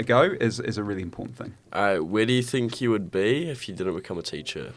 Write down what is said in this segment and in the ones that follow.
a go is a really important thing. All right, where do you think you would be if you didn't become a teacher?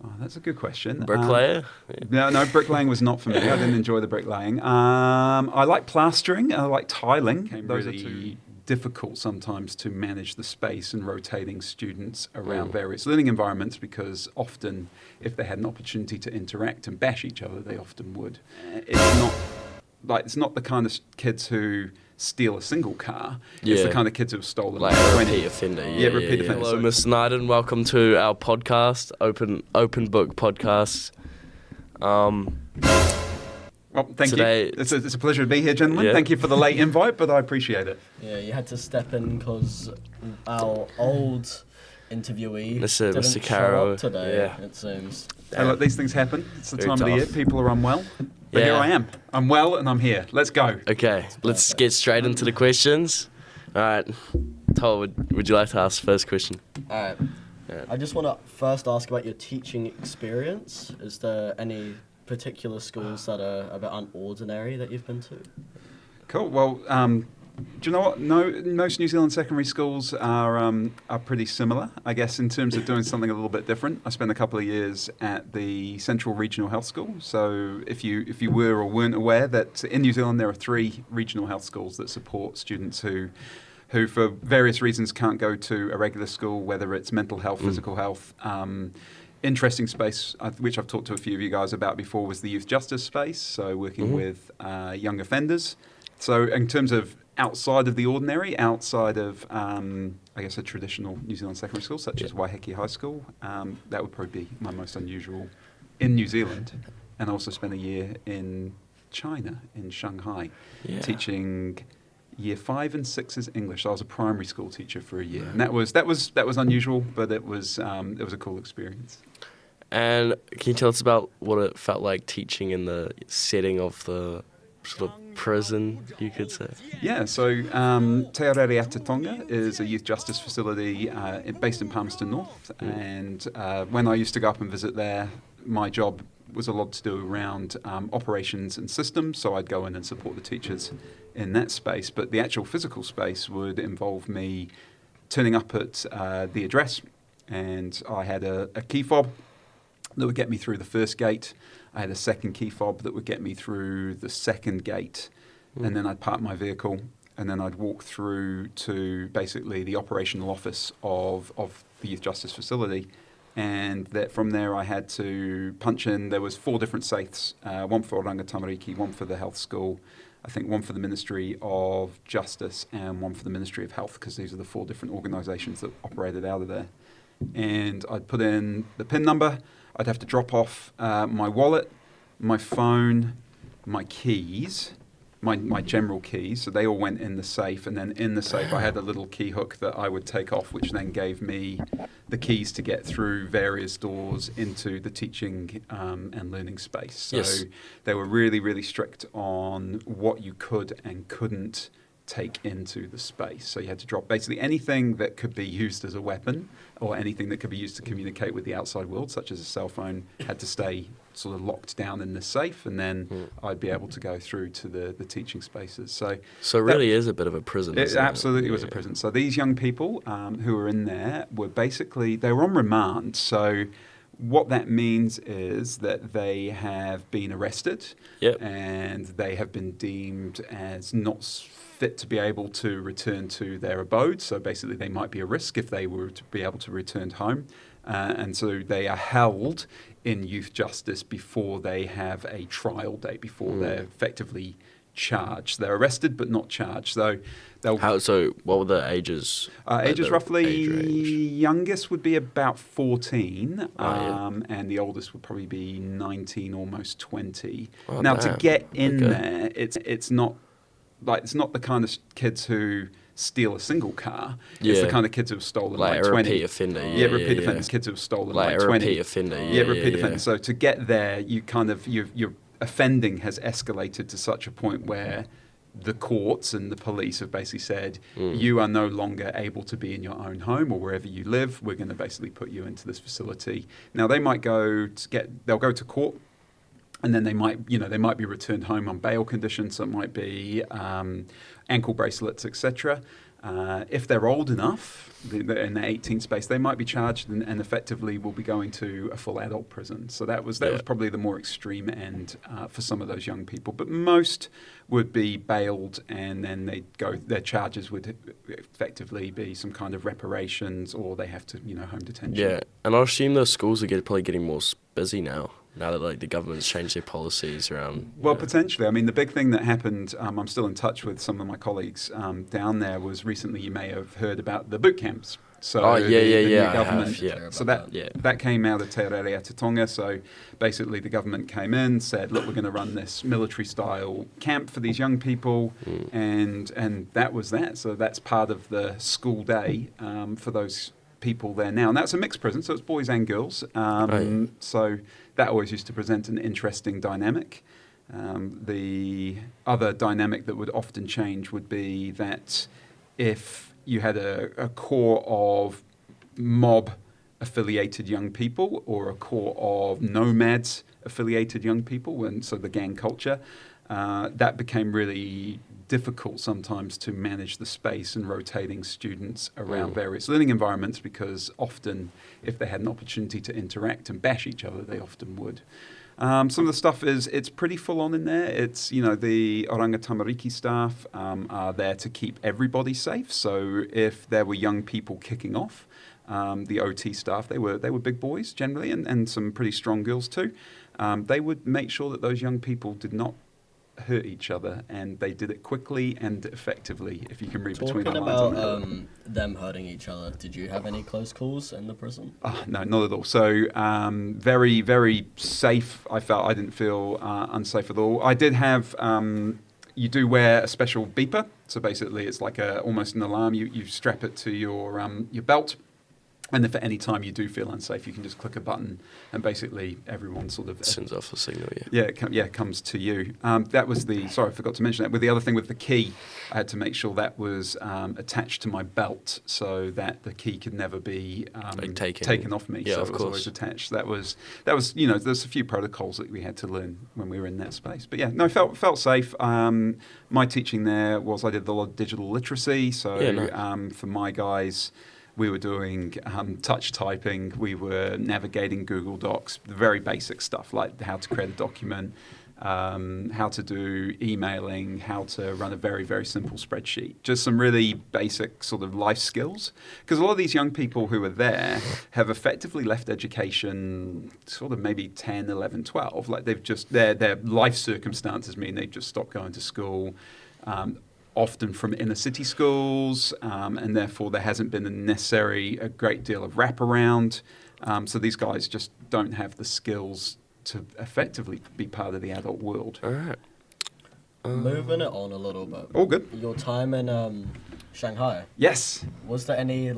Oh, that's a good question. Bricklayer? No, bricklaying was not for me. I didn't enjoy the bricklaying. I like plastering. I like tiling. Those are two difficult sometimes to manage the space and rotating students around various learning environments, because often if they had an opportunity to interact and bash each other, they often would. It's not the kind of kids who steal a single car. It's the kind of kids who have stolen like a repeat offender. Repeat offender. Hello, Mr Knighton. Welcome to our podcast, open book podcast. Well, thank you. It's a pleasure to be here, gentlemen. Yeah. Thank you for the late invite, but I appreciate it. Yeah, you had to step in because our old interviewee didn't Mr. show up today, it seems. Hey, look, these things happen. It's the Very time of the year. People are unwell. But here I am. I'm well and I'm here. Let's go. Okay, let's get straight into the questions. All right, Tol, would you like to ask the first question? All right. I just want to first ask about your teaching experience. Is there any particular schools that are a bit unordinary that you've been to? Cool. Well, do you know what? No, most New Zealand secondary schools are pretty similar, I guess, in terms of doing something a little bit different. I spent a couple of years at the Central Regional Health School. So if you were or weren't aware that in New Zealand there are 3 regional health schools that support students who for various reasons can't go to a regular school, whether it's mental health, physical health. Interesting space, which I've talked to a few of you guys about before, was the youth justice space, so working with young offenders. So in terms of outside of the ordinary, outside of, I guess, a traditional New Zealand secondary school, such as Waiheke High School, that would probably be my most unusual in New Zealand. And I also spent a year in China, in Shanghai, teaching Year 5 and 6's English. So I was a primary school teacher for a year, and that was unusual, but it was a cool experience. And can you tell us about what it felt like teaching in the setting of the sort of prison, you could say? Yeah, so Te Arere Tonga is a youth justice facility based in Palmerston North, and when I used to go up and visit there, my job was a lot to do around operations and systems, so I'd go in and support the teachers in that space, but the actual physical space would involve me turning up at the address, and I had a key fob that would get me through the first gate. I had a second key fob that would get me through the second gate, and then I'd park my vehicle, and then I'd walk through to basically the operational office of the youth justice facility, and that from there I had to punch in. There was 4 different safes, one for Oranga Tamariki, one for the health school, I think one for the Ministry of Justice, and one for the Ministry of Health, because these are the 4 different organisations that operated out of there. And I'd put in the PIN number. I'd have to drop off my wallet, my phone, my keys, my general keys. So they all went in the safe. And then in the safe, I had a little key hook that I would take off, which then gave me the keys to get through various doors into the teaching and learning space. So they were really, really strict on what you could and couldn't take into the space. So you had to drop basically anything that could be used as a weapon or anything that could be used to communicate with the outside world, such as a cell phone, had to stay sort of locked down in the safe, and then I'd be able to go through to the teaching spaces. So it really is a bit of a prison. It absolutely was a prison. So these young people who were in there were basically, they were on remand. So what that means is that they have been arrested and they have been deemed as not fit to be able to return to their abode. So basically they might be a risk if they were to be able to return home. And so they are held in youth justice before they have a trial date, before they're effectively charged. They're arrested but not charged. So So what were the ages? Ages roughly, youngest would be about 14, and the oldest would probably be 19, almost 20. Oh, now damn. to get in there, it's not the kind of kids who steal a single car. It's the kind of kids who have stolen like 20. Repeat offender. Repeat offenders. Kids who have stolen like 20. Repeat offender. Repeat offender. So to get there, you kind of your offending has escalated to such a point where the courts and the police have basically said you are no longer able to be in your own home or wherever you live. We're going to basically put you into this facility. Now they'll go to court. And then they might be returned home on bail conditions. So it might be ankle bracelets, etc. If they're old enough, in the 18 space, they might be charged and effectively will be going to a full adult prison. So that was probably the more extreme end for some of those young people. But most would be bailed, and then their charges would effectively be some kind of reparations, or they have to, home detention. Yeah, and I assume those schools are probably getting more busy now that the government's changed their policies around. Well, potentially. I mean, the big thing that happened, I'm still in touch with some of my colleagues down there, was recently you may have heard about the boot camps. So the new government, so that came out of Te Rere Ata Tonga. So basically the government came in, said, look, we're going to run this military-style camp for these young people, and that was that. So that's part of the school day for those people there now. And that's a mixed prison, so it's boys and girls. So that always used to present an interesting dynamic. The other dynamic that would often change would be that if you had a core of mob-affiliated young people or a core of nomads-affiliated young people, and so the gang culture, that became really difficult sometimes to manage the space and rotating students around various learning environments, because often if they had an opportunity to interact and bash each other, they often would. Some of the stuff it's pretty full on in there. It's, the Oranga Tamariki staff are there to keep everybody safe. So if there were young people kicking off, the OT staff, they were big boys generally, and some pretty strong girls too. They would make sure that those young people did not hurt each other, and they did it quickly and effectively, if you can read between the lines. Talking about them hurting each other, did you have any close calls in the prison? No, not at all. So very, very safe. I didn't feel unsafe at all. I did have, you do wear a special beeper. So basically it's like almost an alarm. You strap it to your belt. And if at any time you do feel unsafe, you can just click a button, and basically everyone sort of sends off a signal. It comes to you. That was sorry, I forgot to mention that. With the other thing with the key, I had to make sure that was attached to my belt so that the key could never be taken off me. Yeah, so of it was course. always attached. That was there's a few protocols that we had to learn when we were in that space. But yeah, no, felt safe. My teaching there was I did a lot of digital literacy. So nice. For my guys, we were doing touch typing, we were navigating Google Docs, the very basic stuff like how to create a document, how to do emailing, how to run a very, very simple spreadsheet. Just some really basic sort of life skills. Because a lot of these young people who are there have effectively left education sort of maybe 10, 11, 12. Like they've just, their life circumstances mean they've just stopped going to school. Often from inner city schools, and therefore there hasn't been a great deal of wraparound. So these guys just don't have the skills to effectively be part of the adult world. All right. Moving it on a little bit. All good. Your time in Shanghai. Yes. Was there any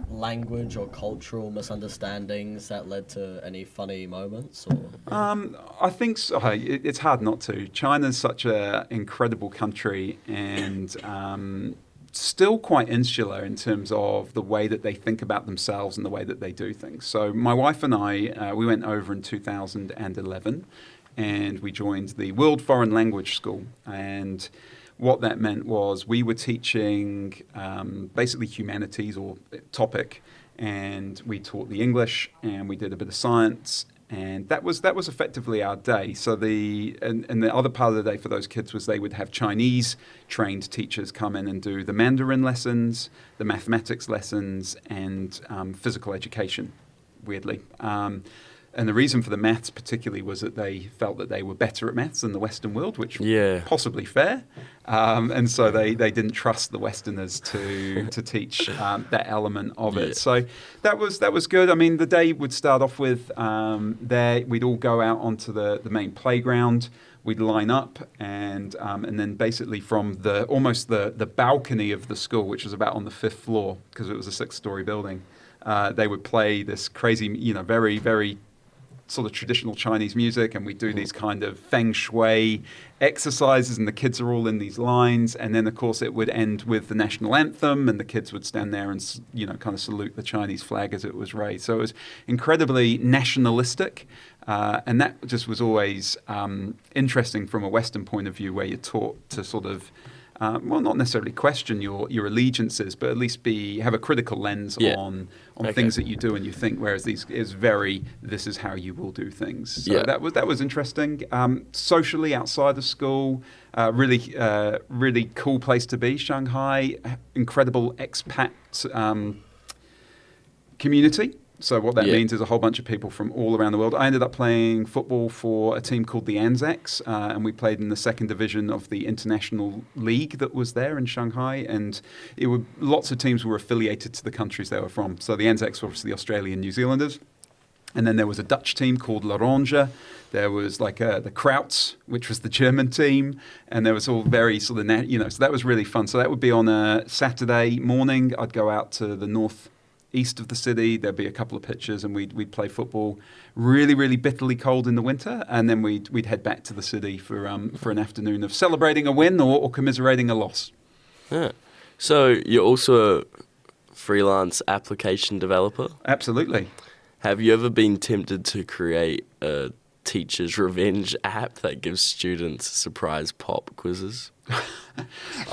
language or cultural misunderstandings that led to any funny moments? Or? I think so. It's hard not to. China's such an incredible country, and still quite insular in terms of the way that they think about themselves and the way that they do things. So my wife and I, we went over in 2011, and we joined the World Foreign Language School. And what that meant was we were teaching basically humanities or topic, and we taught the English, and we did a bit of science, and that was effectively our day. So the other part of the day for those kids was they would have Chinese trained teachers come in and do the Mandarin lessons, the mathematics lessons, and physical education, weirdly. And the reason for the maths particularly was that they felt that they were better at maths than the Western world, which was possibly fair. And so they didn't trust the Westerners to teach that element of it. So that was good. I mean, the day would start off with we'd all go out onto the main playground. We'd line up, and then basically from almost the balcony of the school, which was about on the 5th floor because it was a 6-story building, they would play this crazy, very, very sort of traditional Chinese music, and we do these kind of feng shui exercises, and the kids are all in these lines, and then of course it would end with the national anthem, and the kids would stand there and kind of salute the Chinese flag as it was raised. So it was incredibly nationalistic, and that just was always interesting from a Western point of view, where you're taught to sort of well, not necessarily question your allegiances, but at least have a critical lens on things that you do and you think. Whereas these is this is how you will do things. So that was interesting. Socially, outside of school, really cool place to be. Shanghai, incredible expat community. So what that means is a whole bunch of people from all around the world. I ended up playing football for a team called the Anzacs, and we played in the second division of the international league that was there in Shanghai. And lots of teams were affiliated to the countries they were from. So the Anzacs were obviously the Australian New Zealanders. And then there was a Dutch team called L'Orange. There was the Krauts, which was the German team. And there was all very sort of, so that was really fun. So that would be on a Saturday morning. I'd go out to the northeast of the city. There'd be a couple of pitches and we'd play football. Really, really bitterly cold in the winter. And then we'd head back to the city for an afternoon of celebrating a win or commiserating a loss. Yeah. So you're also a freelance application developer? Absolutely. Have you ever been tempted to create a teacher's revenge app that gives students surprise pop quizzes?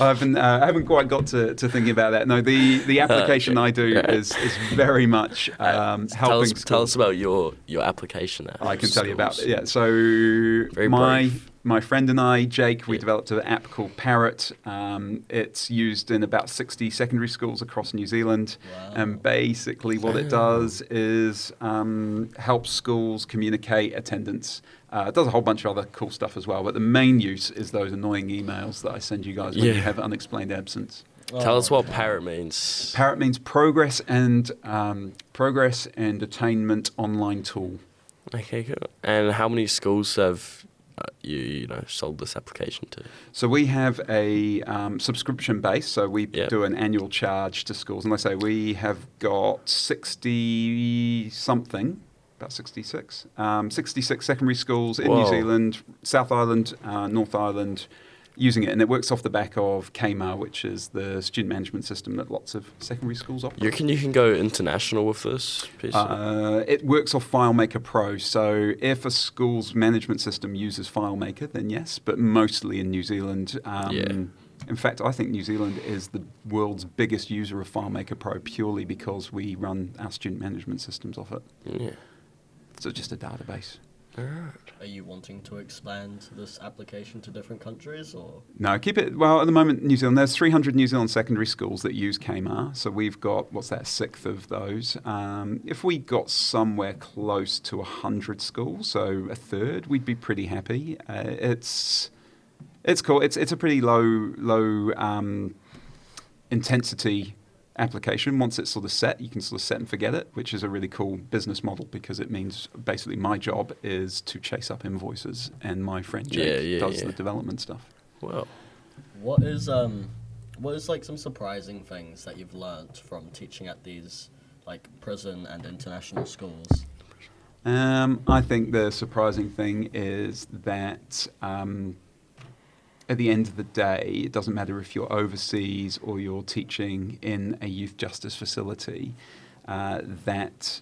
I haven't quite got to thinking about that. No, the application I do is very much helping schools. Tell us about your application app. I can tell you about it. Yeah, so my friend and I, Jake, we developed an app called Parrot. It's used in about 60 secondary schools across New Zealand. Wow. And basically what it does is help schools communicate attendance. It does a whole bunch of other cool stuff as well, but the main use is those annoying emails that I send you guys when you have unexplained absence. Tell us what Parrot means. Parrot means progress and attainment online tool. Okay, cool. And how many schools have you sold this application to? So we have a subscription base. So we do an annual charge to schools, and like I say, we have got 60-something. About 66 secondary schools in New Zealand, South Island, North Island, using it. And it works off the back of KMAR, which is the student management system that lots of secondary schools operate. You can go international with this piece? It works off FileMaker Pro. So if a school's management system uses FileMaker, then yes, but mostly in New Zealand. In fact, I think New Zealand is the world's biggest user of FileMaker Pro purely because we run our student management systems off it. Yeah. So just a database. Are you wanting to expand this application to different countries, or? No, keep it. Well, at the moment, New Zealand, there's 300 New Zealand secondary schools that use KMAR. So we've got, a sixth of those. If we got somewhere close to 100 schools, so a third, we'd be pretty happy. It's cool. It's a pretty low intensity application. Once it's sort of set, you can sort of set and forget it, which is a really cool business model because it means basically my job is to chase up invoices and my friend Jake does the development stuff. Wow. What is like some surprising things that you've learnt from teaching at these like prison and international schools? I think the surprising thing is that at the end of the day, it doesn't matter if you're overseas or you're teaching in a youth justice facility, that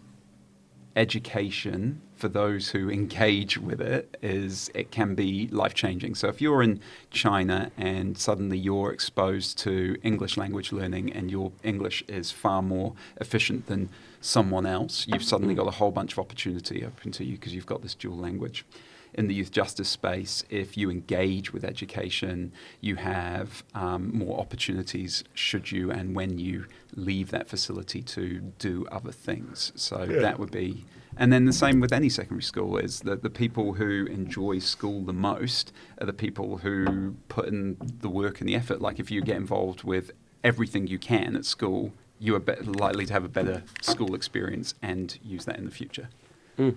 education for those who engage with it can be life-changing. So if you're in China and suddenly you're exposed to English language learning and your English is far more efficient than someone else, you've suddenly got a whole bunch of opportunity open to you because you've got this dual language. In the youth justice space, if you engage with education, you have more opportunities should you and when you leave that facility to do other things. So that would be... And then the same with any secondary school is that the people who enjoy school the most are the people who put in the work and the effort. Like if you get involved with everything you can at school, you are likely to have a better school experience and use that in the future. Mm.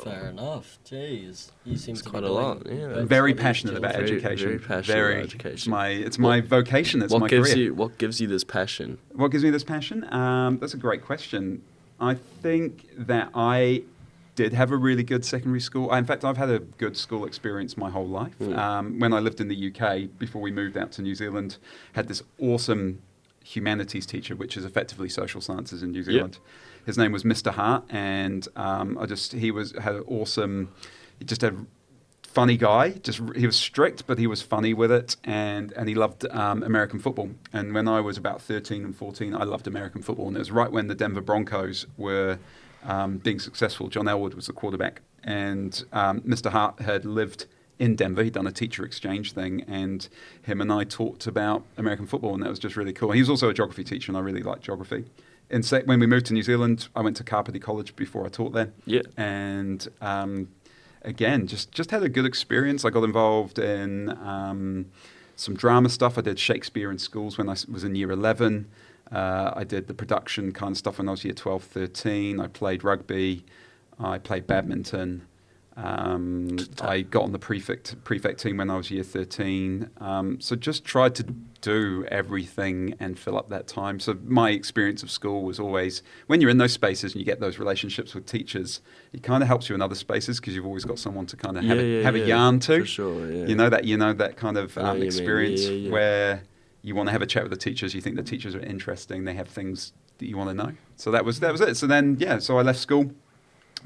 Fair enough. Jeez, you seem to quite be a lot. doing Very passionate about education. Very passionate about education. It's my vocation. It's my career. What gives you this passion? What gives me this passion? That's a great question. I think that I did have a really good secondary school. In fact, I've had a good school experience my whole life. When I lived in the UK, before we moved out to New Zealand, had this awesome humanities teacher, which is effectively social sciences in New Zealand. Yep. His name was Mr. Hart, and he just had funny guy. He was strict, but he was funny with it, and he loved American football. And when I was about 13 and 14, I loved American football, and it was right when the Denver Broncos were being successful. John Elwood was the quarterback, and Mr. Hart had lived in Denver. He'd done a teacher exchange thing, and him and I talked about American football, and that was just really cool. He was also a geography teacher, and I really liked geography. When we moved to New Zealand, I went to Kapiti College before I taught there. Yeah. And again, just had a good experience. I got involved in some drama stuff. I did Shakespeare in schools when I was in year 11. I did the production kind of stuff when I was year 12, 13. I played rugby. I played badminton. I got on the prefect team when I was year 13. So just tried to do everything and fill up that time. So my experience of school was always, when you're in those spaces and you get those relationships with teachers, it kind of helps you in other spaces because you've always got someone to kind of have a yarn to. For sure, yeah. You know that kind of experience where you want to have a chat with the teachers. You think the teachers are interesting. They have things that you want to know. So that was it. So then, so I left school.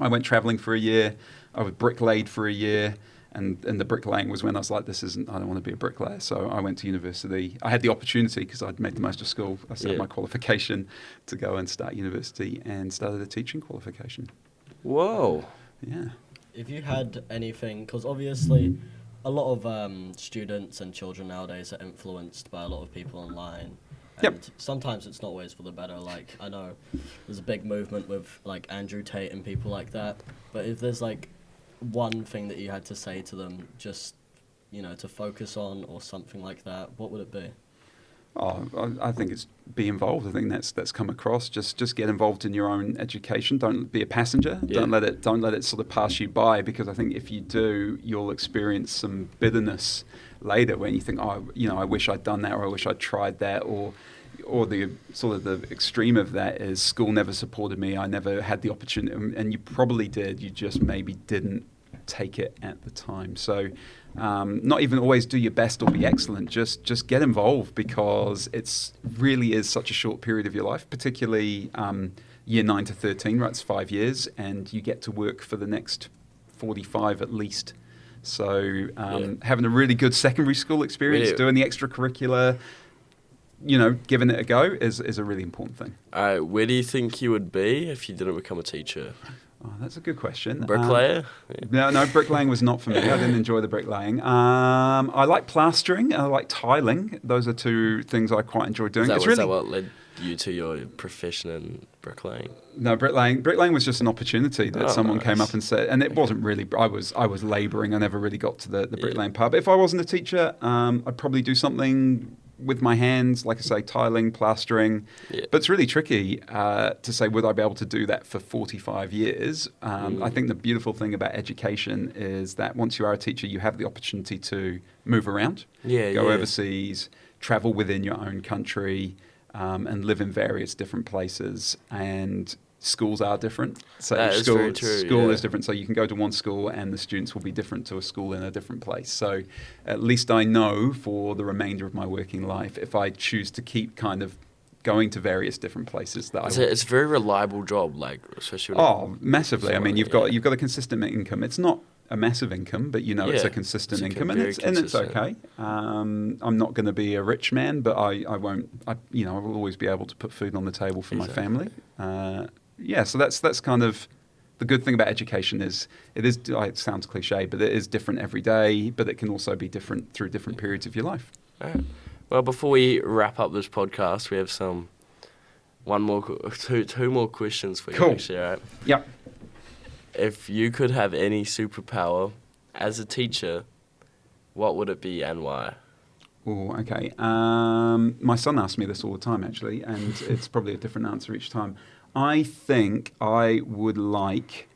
I went traveling for a year. I was bricklayed for a year, and the bricklaying was when I was like, I don't want to be a bricklayer. So I went to university. I had the opportunity because I'd made the most of school. I set my qualification to go and start university and started a teaching qualification. Whoa. Yeah. If you had anything, because obviously a lot of students and children nowadays are influenced by a lot of people online. And sometimes it's not always for the better. Like, I know there's a big movement with, like, Andrew Tate and people like that. But if there's, like, one thing that you had to say to them just, to focus on or something like that, what would it be? Oh, I think it's be involved. I think that's come across. Just get involved in your own education. Don't be a passenger. Yeah. Don't let it sort of pass you by, because I think if you do, you'll experience some bitterness later when you think, I wish I'd done that, or I wish I'd tried that, or the sort of the extreme of that is school never supported me. I never had the opportunity, and you probably did. You just maybe didn't take it at the time. So not even always do your best or be excellent. Just get involved, because it's really is such a short period of your life, particularly year 9 to 13, right? It's 5 years, and you get to work for the next 45 at least. So having a really good secondary school experience, doing the extracurricular, giving it a go is a really important thing. All right, where do you think you would be if you didn't become a teacher? Oh, that's a good question. Bricklayer? No, bricklaying was not for me. I didn't enjoy the bricklaying. I like plastering. I like tiling. Those are two things I quite enjoy doing. Is that what led you to your profession in bricklaying? No, bricklaying was just an opportunity that someone came up and said, and it wasn't really. I was labouring. I never really got to the bricklaying part. But if I wasn't a teacher, I'd probably do something with my hands, like I say, tiling, plastering. Yeah. But it's really tricky to say, would I be able to do that for 45 years? I think the beautiful thing about education is that once you are a teacher, you have the opportunity to move around, go overseas, travel within your own country, and live in various different places. And schools are different. So school is different. So you can go to one school and the students will be different to a school in a different place. So at least I know for the remainder of my working life, if I choose to keep kind of going to various different places, that it's a very reliable job, like especially. Massively. I mean, you've got a consistent income. It's not a massive income, but it's a consistent income, and it's okay. I'm not going to be a rich man, but I won't. I will always be able to put food on the table for my family. So that's kind of the good thing about education is it sounds cliche, but it is different every day, but it can also be different through different periods of your life. All right. Well, before we wrap up this podcast, we have two more questions for you. Cool. Actually, all right? Yep. If you could have any superpower as a teacher, what would it be and why? Oh, okay. My son asks me this all the time, actually, and it's probably a different answer each time. I think I would like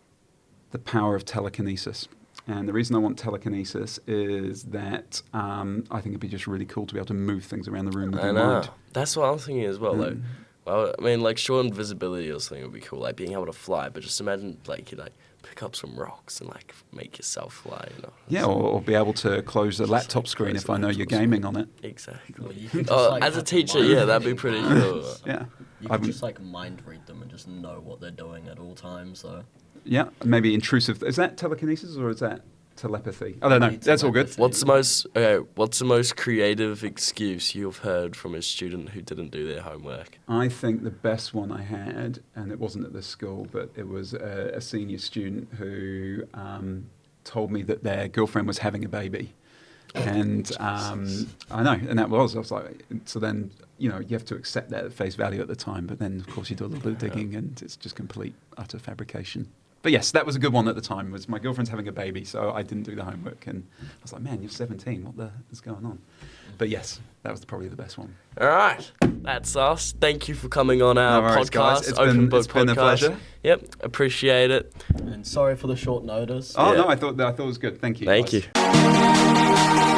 the power of telekinesis. And the reason I want telekinesis is that I think it'd be just really cool to be able to move things around the room with your mind. That's what I'm thinking as well. Short invisibility or something would be cool, like being able to fly. But just imagine, you pick up some rocks and make yourself fly. Yeah, or be able to close the laptop screen if I know you're gaming on it. Exactly. As a teacher, that'd be pretty cool. Yeah. You can just mind read them and just know what they're doing at all times. So. Yeah, maybe intrusive. Is that telekinesis or is that? telepathy. I don't know. That's all good. What's the most creative excuse you've heard from a student who didn't do their homework? I think the best one I had, and it wasn't at this school, but it was a senior student who told me that their girlfriend was having a baby. And I know, and I was like, so then, you have to accept that at face value at the time, but then, of course, you do a little digging, and it's just complete, utter fabrication. But yes, that was a good one at the time, was my girlfriend's having a baby, so I didn't do the homework, and I was like, man, you're 17, what the is going on? But yes, that was probably the best one. All right, that's us. Thank you for coming on our No worries, podcast, guys. It's Open Book been Podcast. a pleasure. Yep, appreciate it. And sorry for the short notice. Oh, Yeah. no, I thought it was good. Thank you. Thank guys. you.